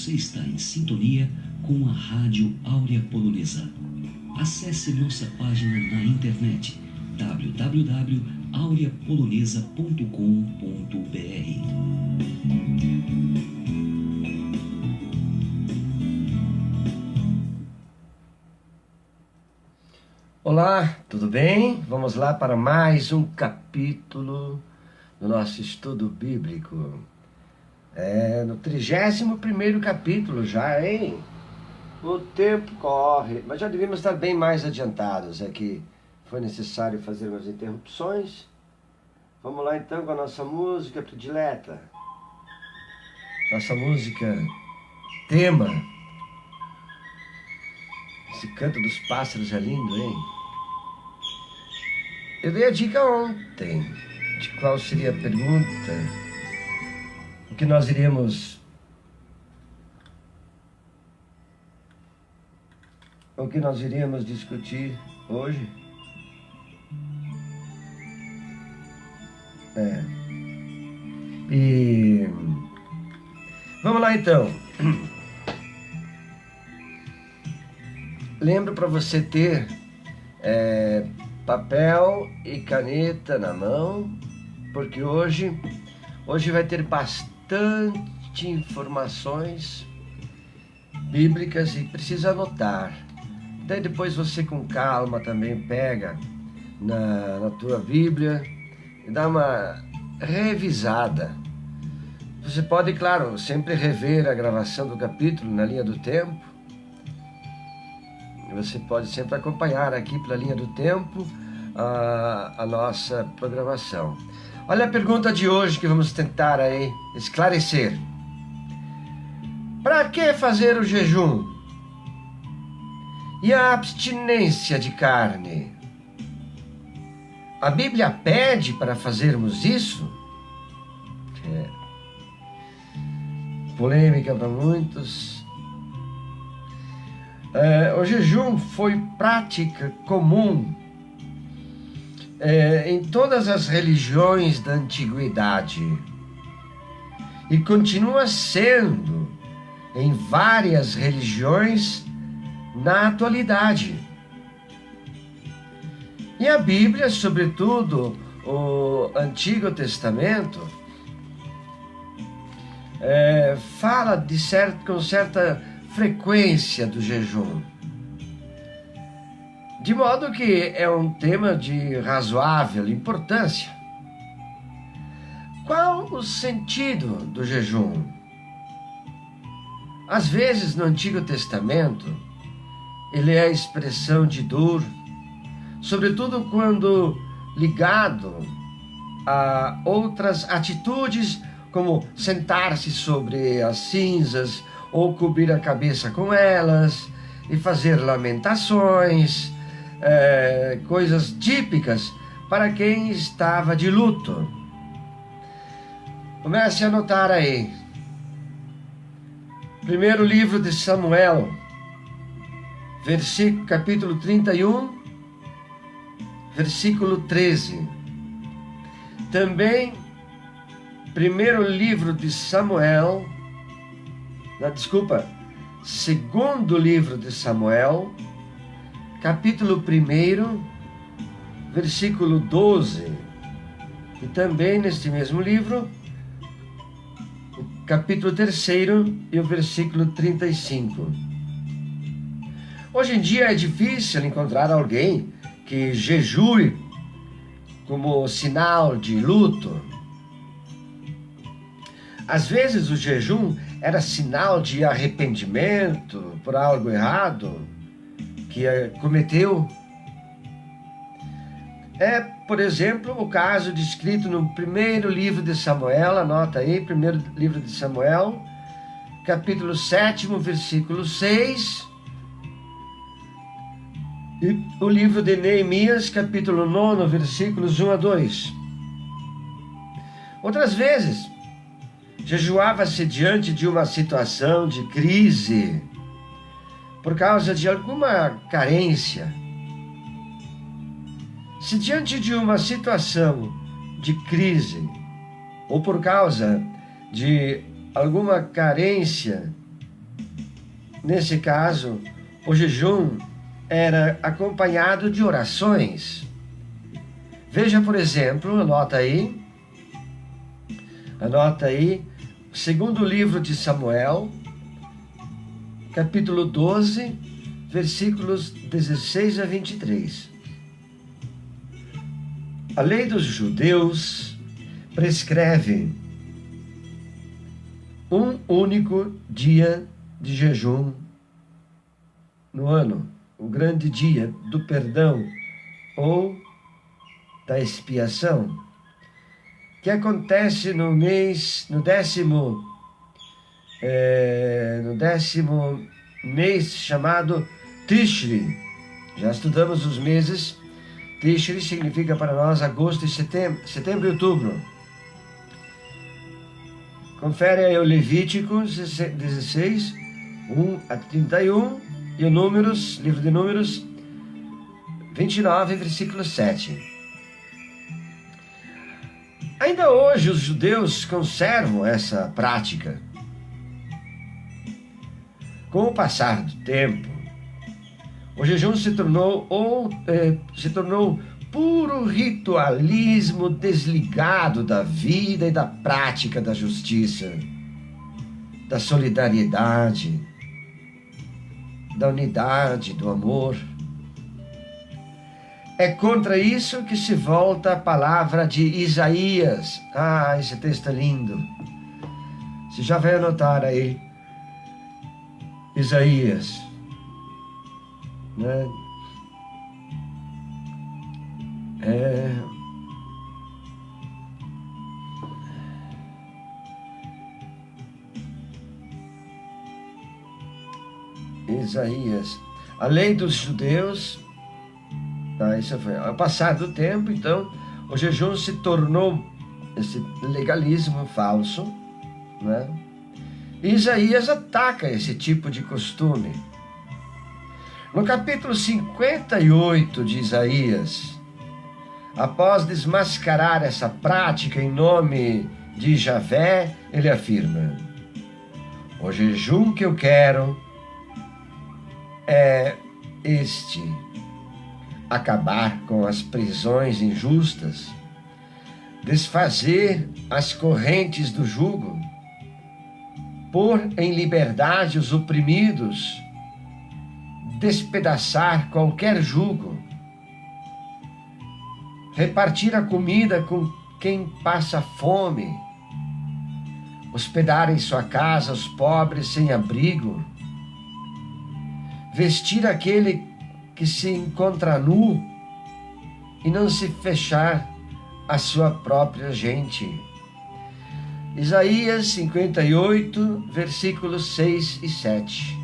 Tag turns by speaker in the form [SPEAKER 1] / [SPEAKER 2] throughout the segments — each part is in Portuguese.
[SPEAKER 1] Você está em sintonia com a Rádio Áurea Polonesa. Acesse nossa página na internet www.aureapolonesa.com.br.
[SPEAKER 2] Olá, tudo bem? Vamos lá para mais um capítulo do nosso estudo bíblico. No 31º capítulo já, hein? O tempo corre, mas já devíamos estar bem mais adiantados. É que foi necessário fazer umas interrupções. Vamos lá então com a nossa música predileta. Nossa música tema. Esse canto dos pássaros é lindo, hein? Eu dei a dica ontem de qual seria a pergunta. O que nós iríamos discutir hoje. E vamos lá então. Lembro para você ter papel e caneta na mão, porque hoje vai ter bastante informações bíblicas e precisa anotar. Daí depois você com calma também pega na tua Bíblia e dá uma revisada. Você pode, claro, sempre rever a gravação do capítulo na linha do tempo. Você pode sempre acompanhar aqui pela linha do tempo a nossa programação. Olha a pergunta de hoje que vamos tentar aí esclarecer. Para que fazer o jejum? E a abstinência de carne? A Bíblia pede para fazermos isso? Polêmica para muitos. O jejum foi prática comum em todas as religiões da antiguidade e continua sendo em várias religiões na atualidade. E a Bíblia, sobretudo o Antigo Testamento, fala com certa frequência do jejum. De modo que é um tema de razoável importância. Qual o sentido do jejum? Às vezes, no Antigo Testamento, ele é a expressão de dor, sobretudo quando ligado a outras atitudes, como sentar-se sobre as cinzas, ou cobrir a cabeça com elas, e fazer lamentações, coisas típicas para quem estava de luto. Comece a anotar aí. Primeiro livro de Samuel, capítulo 31, versículo 13. Também, primeiro livro de Samuel, segundo livro de Samuel, capítulo 1, versículo 12. E também neste mesmo livro, o capítulo 3 e o versículo 35. Hoje em dia é difícil encontrar alguém que jejue como sinal de luto. Às vezes o jejum era sinal de arrependimento por algo errado que cometeu. Por exemplo, o caso descrito no primeiro livro de Samuel, anota aí, primeiro livro de Samuel, capítulo 7, versículo 6, e o livro de Neemias, capítulo 9, versículos 1 a 2. Outras vezes, jejuava-se diante de uma situação de crise, por causa de alguma carência. Se diante de uma situação de crise, ou por causa de alguma carência nesse caso, o jejum era acompanhado de orações. Veja, por exemplo, anota aí, segundo livro de Samuel, capítulo 12, versículos 16 a 23. A lei dos judeus prescreve um único dia de jejum no ano, o grande dia do perdão ou da expiação, que acontece no décimo mês chamado Tishri. Já estudamos os meses. Tishri significa para nós agosto e setembro e outubro. Confere aí o Levítico 16, 1 a 31 e o Números, livro de Números 29, versículo 7. Ainda hoje os judeus conservam essa prática. Com o passar do tempo, o jejum se tornou puro ritualismo desligado da vida e da prática da justiça, da solidariedade, da unidade, do amor. É contra isso que se volta a palavra de Isaías. Ah, esse texto é lindo. Você já vai anotar aí. Isaías, né? Isaías, a lei dos judeus. Isso foi ao passar do tempo, então o jejum se tornou esse legalismo falso, né? E Isaías ataca esse tipo de costume. No capítulo 58 de Isaías, após desmascarar essa prática em nome de Javé, ele afirma: o jejum que eu quero é este: acabar com as prisões injustas, desfazer as correntes do jugo, pôr em liberdade os oprimidos, despedaçar qualquer jugo, repartir a comida com quem passa fome, hospedar em sua casa os pobres sem abrigo, vestir aquele que se encontra nu e não se fechar a sua própria gente. Isaías 58, versículos 6 e 7.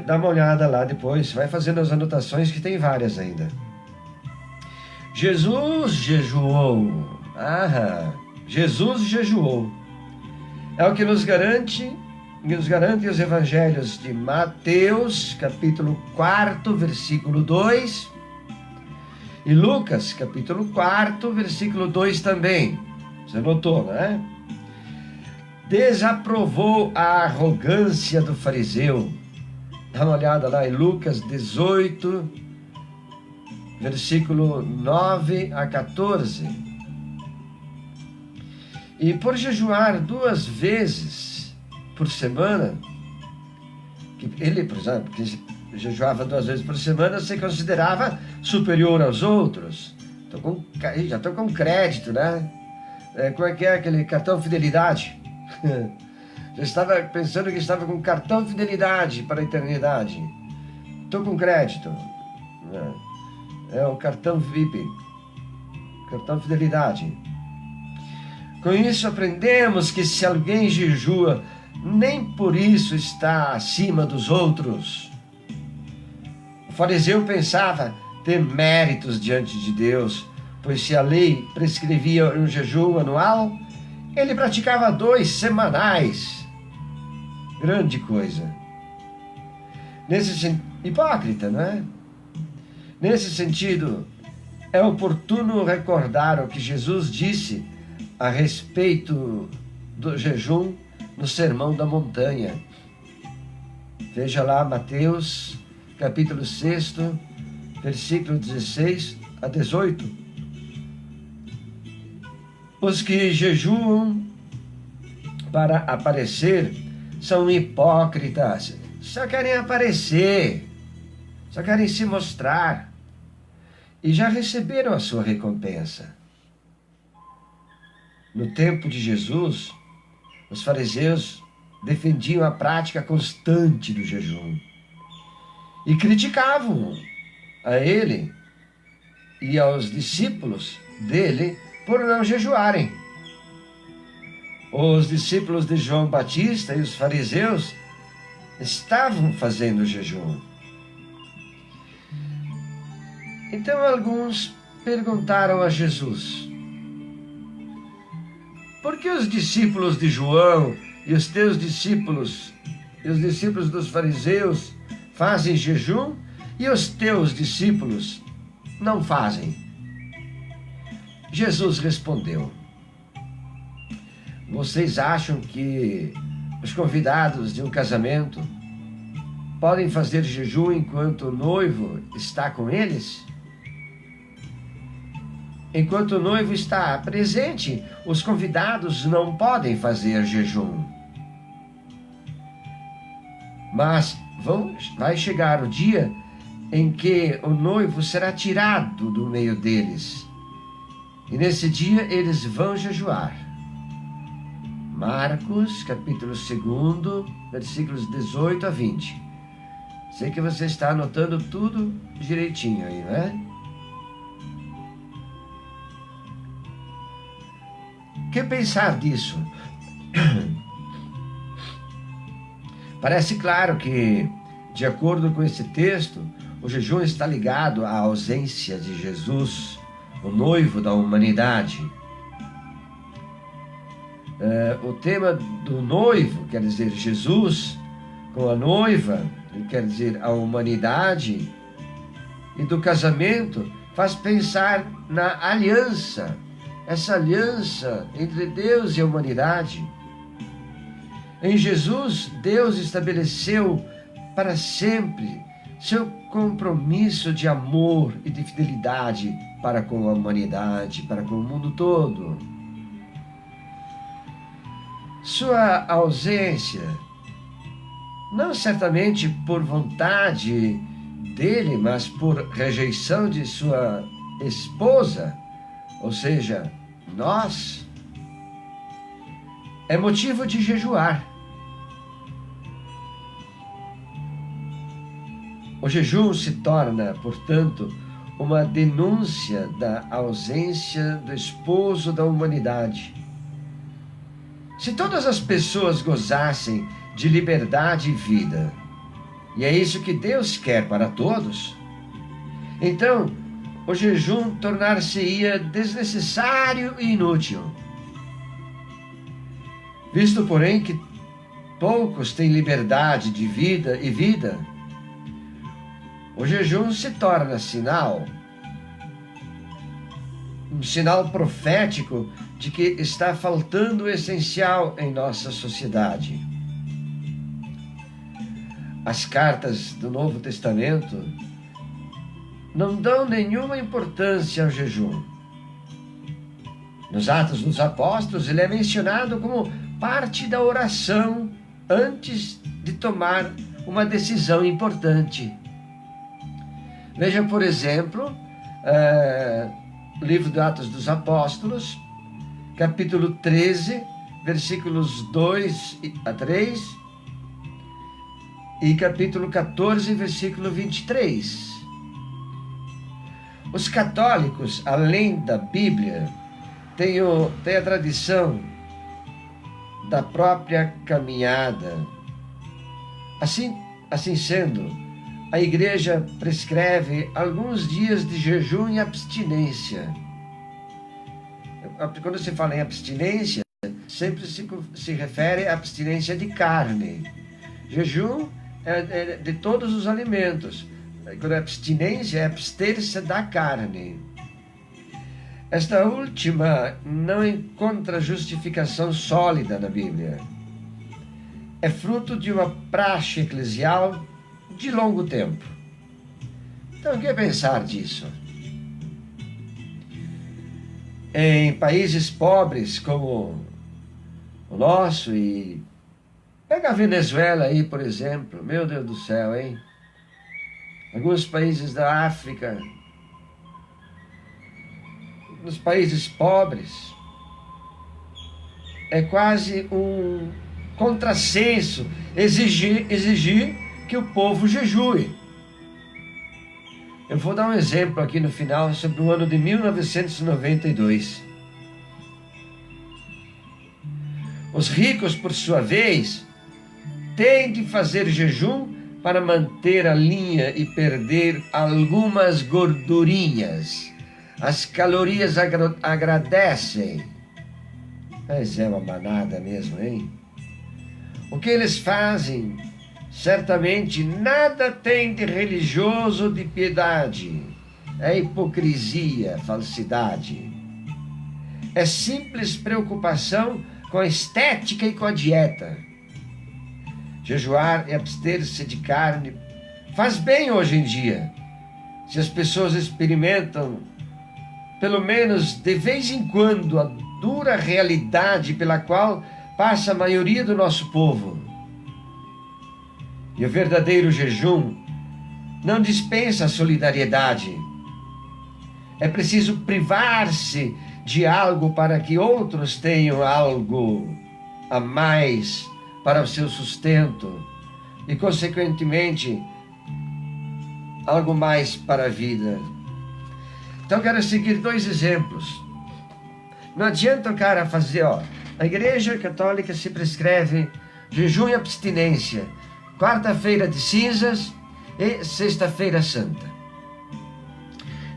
[SPEAKER 2] Dá uma olhada lá depois, vai fazendo as anotações que tem várias ainda. Jesus jejuou. Jesus jejuou. É o que nos garante os evangelhos de Mateus, capítulo 4, versículo 2, e Lucas, capítulo 4, versículo 2 também. Você notou, não é? Desaprovou a arrogância do fariseu. Dá uma olhada lá em Lucas 18, versículo 9 a 14. E por jejuar 2 vezes por semana, que ele, por exemplo, que jejuava 2 vezes por semana, se considerava superior aos outros. Já estou com crédito, né? Como é que é aquele cartão fidelidade? Já estava pensando que estava com cartão fidelidade para a eternidade. Estou com crédito. É o cartão VIP, cartão fidelidade. Com isso aprendemos que se alguém jejua, nem por isso está acima dos outros. O fariseu pensava ter méritos diante de Deus, pois se a lei prescrevia um jejum anual, ele praticava 2 semanais. Grande coisa. Hipócrita, não é? Nesse sentido, é oportuno recordar o que Jesus disse a respeito do jejum no Sermão da Montanha. Veja lá Mateus, capítulo 6, versículo 16 a 18. Os que jejuam para aparecer são hipócritas, só querem aparecer, só querem se mostrar, e já receberam a sua recompensa. No tempo de Jesus, os fariseus defendiam a prática constante do jejum e criticavam a ele e aos discípulos dele por não jejuarem. Os discípulos de João Batista e os fariseus estavam fazendo jejum. Então alguns perguntaram a Jesus: por que os discípulos de João e os teus discípulos e os discípulos dos fariseus fazem jejum e os teus discípulos não fazem? Jesus respondeu: vocês acham que os convidados de um casamento podem fazer jejum enquanto o noivo está com eles? Enquanto o noivo está presente, os convidados não podem fazer jejum. Mas vai chegar o dia em que o noivo será tirado do meio deles. E nesse dia eles vão jejuar. Marcos, capítulo 2, versículos 18 a 20. Sei que você está anotando tudo direitinho aí, não é? O que pensar disso? Parece claro que, de acordo com esse texto, o jejum está ligado à ausência de Jesus, o noivo da humanidade. O tema do noivo, quer dizer Jesus, com a noiva, quer dizer a humanidade, e do casamento, faz pensar na aliança, essa aliança entre Deus e a humanidade. Em Jesus, Deus estabeleceu para sempre seu compromisso de amor e de fidelidade para com a humanidade, para com o mundo todo. Sua ausência, não certamente por vontade dele, mas por rejeição de sua esposa, ou seja, nós, é motivo de jejuar. O jejum se torna, portanto, uma denúncia da ausência do esposo da humanidade. Se todas as pessoas gozassem de liberdade e vida, e é isso que Deus quer para todos, então o jejum tornar-se-ia desnecessário e inútil. Visto, porém, que poucos têm liberdade de vida e vida, o jejum se torna um sinal profético de que está faltando o essencial em nossa sociedade. As cartas do Novo Testamento não dão nenhuma importância ao jejum. Nos Atos dos Apóstolos, ele é mencionado como parte da oração antes de tomar uma decisão importante. Veja, por exemplo, o livro dos Atos dos Apóstolos, capítulo 13, versículos 2 a 3, e capítulo 14, versículo 23. Os católicos, além da Bíblia, têm a tradição da própria caminhada. Assim sendo, a Igreja prescreve alguns dias de jejum e abstinência. Quando se fala em abstinência, sempre se refere à abstinência de carne. Jejum é de todos os alimentos. Quando a abstinência é abster-se da carne. Esta última não encontra justificação sólida na Bíblia. é fruto de uma praxe eclesial de longo tempo. Então, o que pensar disso? Em países pobres como o nosso, e pega a Venezuela aí, por exemplo, meu Deus do céu, hein? Alguns países da África, nos países pobres, é quase um contrassenso exigir que o povo jejue. Eu vou dar um exemplo aqui no final sobre o ano de 1992. Os ricos, por sua vez, têm de fazer jejum para manter a linha e perder algumas gordurinhas. As calorias agradecem. Mas é uma manada mesmo, hein? O que eles fazem, certamente nada tem de religioso, de piedade. É hipocrisia, falsidade. É simples preocupação com a estética e com a dieta. Jejuar e abster-se de carne faz bem hoje em dia. Se as pessoas experimentam, pelo menos de vez em quando, a dura realidade pela qual passa a maioria do nosso povo. E o verdadeiro jejum não dispensa a solidariedade. É preciso privar-se de algo para que outros tenham algo a mais para o seu sustento e, consequentemente, algo mais para a vida. Então, quero seguir dois exemplos. Não adianta o cara fazer, a Igreja Católica se prescreve jejum e abstinência, quarta-feira de cinzas e sexta-feira santa.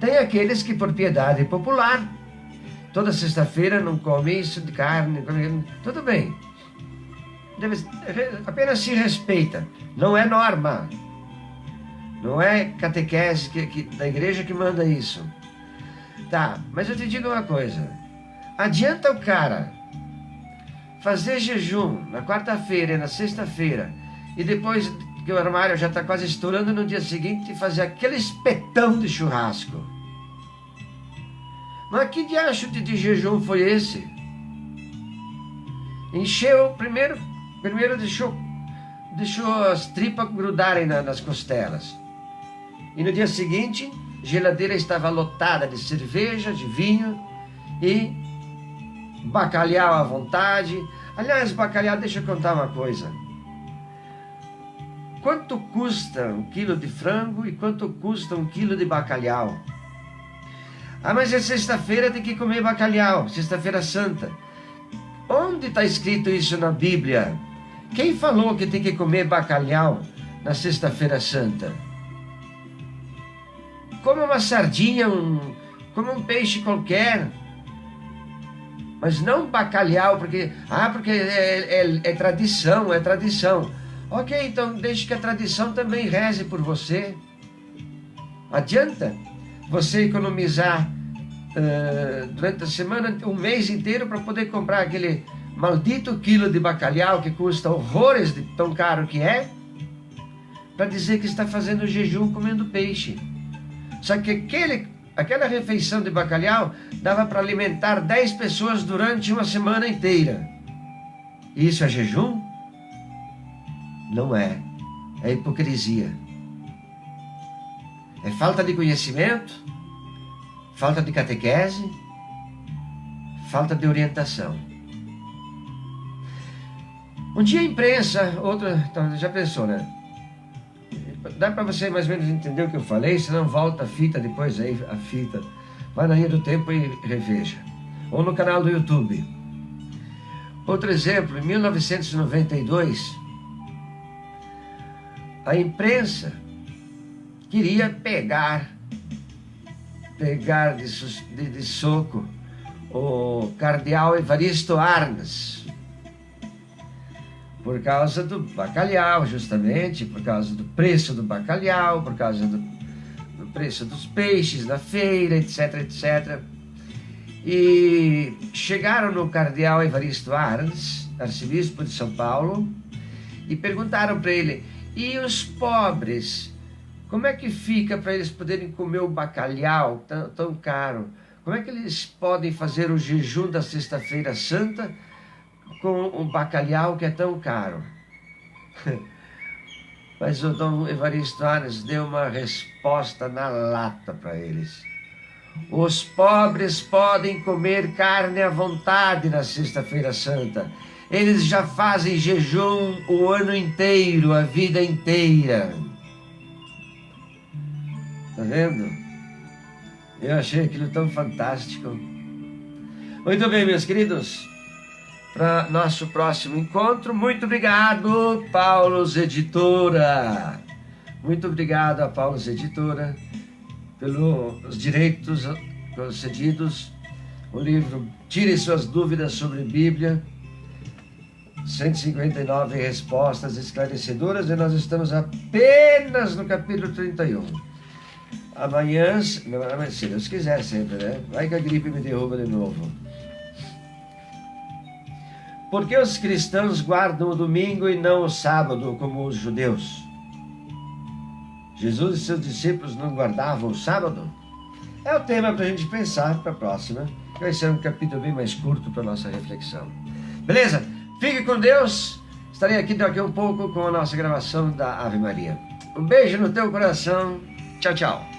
[SPEAKER 2] Tem aqueles que, por piedade popular, toda sexta-feira não come isso de carne, tudo bem. Apenas se respeita. Não é norma. Não é catequese da igreja que manda isso. Tá, mas eu te digo uma coisa. Adianta o cara fazer jejum na quarta-feira e na sexta-feira e depois que o armário já está quase estourando no dia seguinte fazer aquele espetão de churrasco. Mas que diacho de jejum foi esse? Encheu, primeiro deixou as tripas grudarem nas costelas. E no dia seguinte, a geladeira estava lotada de cerveja, de vinho e bacalhau à vontade. Aliás, bacalhau, deixa eu contar uma coisa. Quanto custa 1 quilo de frango e quanto custa 1 quilo de bacalhau? Ah, mas é sexta-feira, tem que comer bacalhau, sexta-feira santa. Onde está escrito isso na Bíblia? Quem falou que tem que comer bacalhau na sexta-feira santa? Come uma sardinha, come um peixe qualquer. Mas não bacalhau, porque é tradição, é tradição. Ok, então deixe que a tradição também reze por você. Adianta você economizar durante a semana, um mês inteiro, para poder comprar aquele maldito quilo de bacalhau que custa horrores de tão caro que é, para dizer que está fazendo jejum comendo peixe. Só que aquela refeição de bacalhau dava para alimentar 10 pessoas durante uma semana inteira. Isso é jejum? Não é. É hipocrisia. É falta de conhecimento, falta de catequese, falta de orientação. Um dia a imprensa, outra, então, já pensou, né? Dá para você mais ou menos entender o que eu falei, senão volta a fita depois aí, a fita. Vai na linha do tempo e reveja. Ou no canal do YouTube. Outro exemplo, em 1992, a imprensa queria pegar de soco o cardeal Evaristo Arnas, por causa do bacalhau, justamente, por causa do preço do bacalhau, por causa do preço dos peixes na feira, etc, etc. E chegaram no cardeal Evaristo Arnas, arcebispo de São Paulo, E perguntaram para ele: e os pobres? Como é que fica para eles poderem comer o bacalhau tão caro? Como é que eles podem fazer o jejum da Sexta-feira Santa com um bacalhau que é tão caro? Mas o Dom Evaristo Arnes deu uma resposta na lata para eles. Os pobres podem comer carne à vontade na Sexta-feira Santa. Eles já fazem jejum o ano inteiro, a vida inteira. Tá vendo? Eu achei aquilo tão fantástico. Muito bem, meus queridos. Para nosso próximo encontro, muito obrigado, Paulus Editora. Muito obrigado a Paulus Editora pelos direitos concedidos. O livro Tire Suas Dúvidas sobre Bíblia. 159 respostas esclarecedoras, e nós estamos apenas no capítulo 31. Amanhã, se Deus quiser sempre, né? Vai que a gripe me derruba de novo. Por que os cristãos guardam o domingo e não o sábado, como os judeus? Jesus e seus discípulos não guardavam o sábado? É o tema para a gente pensar para a próxima. Vai ser um capítulo bem mais curto para a nossa reflexão. Beleza? Fique com Deus. Estarei aqui daqui a um pouco com a nossa gravação da Ave Maria. Um beijo no teu coração. Tchau, tchau.